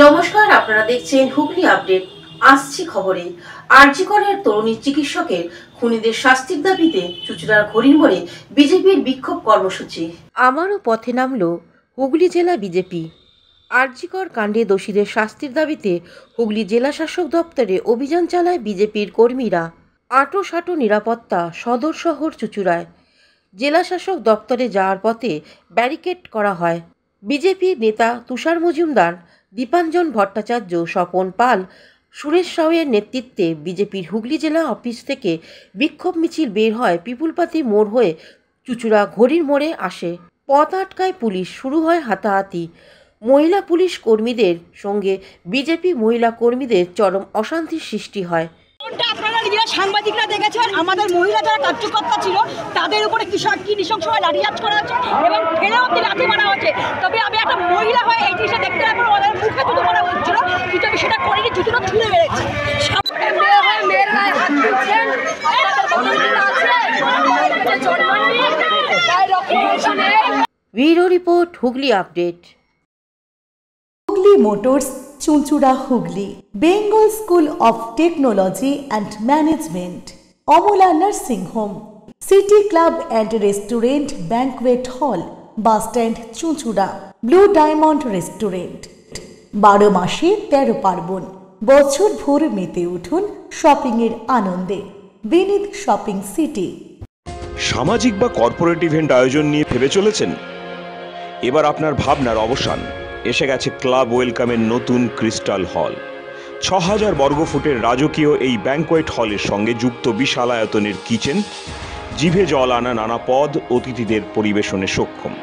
নমস্কার, আপনারা দেখছেন হুগলি আপডেট। আসছি খবরে। আরজি করের তরুণী চিকিৎসকের খুনিদের শাস্তির দাবিতে চুঁচুড়ার ঘড়ির মোড়ে বিজেপির বিক্ষোভ কর্মসূচি। আমারও পথে নামলো হুগলি জেলা বিজেপি। আরজি কর কাণ্ডে দোষীদের শাস্তির দাবিতে হুগলি জেলা শাসক দপ্তরে অভিযান চালায় বিজেপির কর্মীরা। আঁটো নিরাপত্তা সদর শহর চুঁচুড়ায়। জেলা শাসক দপ্তরে যাওয়ার পথে ব্যারিকেড করা হয়। বিজেপির নেতা তুষার মজুমদার, দীপাঞ্জন ভট্টাচার্য, স্বপন পাল, সুরেশ সাউয়ের নেতৃত্বে বিজেপির হুগলি জেলা অফিস থেকে বিক্ষোভ মিছিল বের হয় পিপুলপাতি মোড় হয়ে চুঁচুড়া ঘড়ির মোড়ে আসে। পথ আটকায় পুলিশ, শুরু হয় হাতাহাতি। মহিলা পুলিশ কর্মীদের সঙ্গে বিজেপি মহিলা কর্মীদের চরম অশান্তির সৃষ্টি হয়। আপনারা নিজেরা সাংবাদিকরা দেখেছেন, আমাদের মহিলা যারা কার্যকর্তা ছিল তাদের উপরে কি নৃশংসভাবে লাঠিচার্জ করা হচ্ছে এবং ফেলে অব্দি লাঠি মারা হচ্ছে। তবে আমি একটা মহিলা হয়ে এই জিনিসটা দেখতে পাবো, ওদের মুখে জুতো মারা হচ্ছিল, কিন্তু আমি সেটা করিনি, জুতোটা ছুঁড়ে মেরেছি। মেয়ের গায়ে হাত দিচ্ছেন, bureau report, Hooghly update. Hooghly motors, Chuchura, Hooghly. Bengal school of technology and management, Amala nursing home, city club and restaurant, banquet হল, বাস স্ট্যান্ড চুঁচুড়া, ব্লু ডায়মন্ড রেস্টুরেন্ট। 12 মাসে 13 পার্বণ, বছর ভোর মেতে উঠুন শপিংয়ের আনন্দে। বিনীত শপিং সিটি। সামাজিক বা কর্পোরেট ইভেন্ট আয়োজন নিয়ে ভেবে চলেছেন? এবার আপনার ভাবনার অবসান। এসে গেছে ক্লাব ওয়েলকামের নতুন ক্রিস্টাল হল। 6000 বর্গফুটের রাজকীয় এই ব্যাংকোয়েট হলের সঙ্গে যুক্ত বিশাল আয়তনের কিচেন, জিভে জল আনা নানা পদ অতিথিদের পরিবেশনে সক্ষম।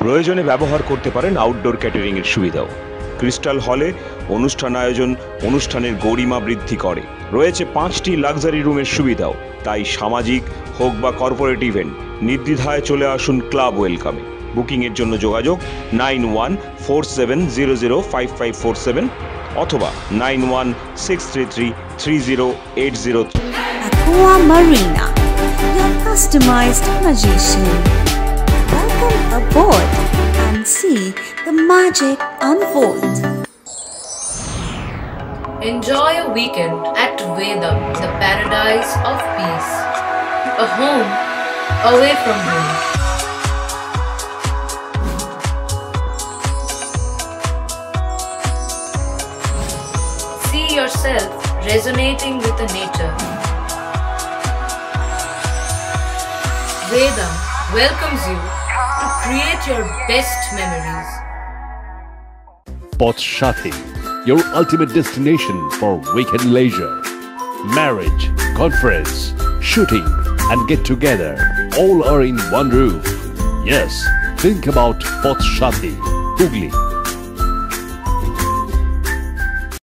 প্রয়োজনে ব্যবহার করতে পারেন আউটডোর ক্যাটারিং এর সুবিধাও। ক্রিস্টাল হলে অনুষ্ঠান আয়োজন অনুষ্ঠানের গরিমা বৃদ্ধি করে। রয়েছে 5টি লাক্সারি রুমের সুবিধাও। তাই সামাজিক হোক বা কর্পোরেট ইভেন্ট, নির্দ্বিধায় চলে আসুন ক্লাব ওয়েলকামে। বুকিংয়ের জন্য যোগাযোগ 9147005547 অথবা 9163330803। Aqua Marina, your customized magician. Welcome aboard and see the magic unfold. Enjoy a weekend at Vedam, the paradise of peace. A home away from home. See yourself resonating with the nature. Vedam welcomes you to create your best memories. Poth Shathi, your ultimate destination for weekend leisure. Marriage, conference, shooting and get together all are in one roof. Yes, think about Poth Shathi, Hugli.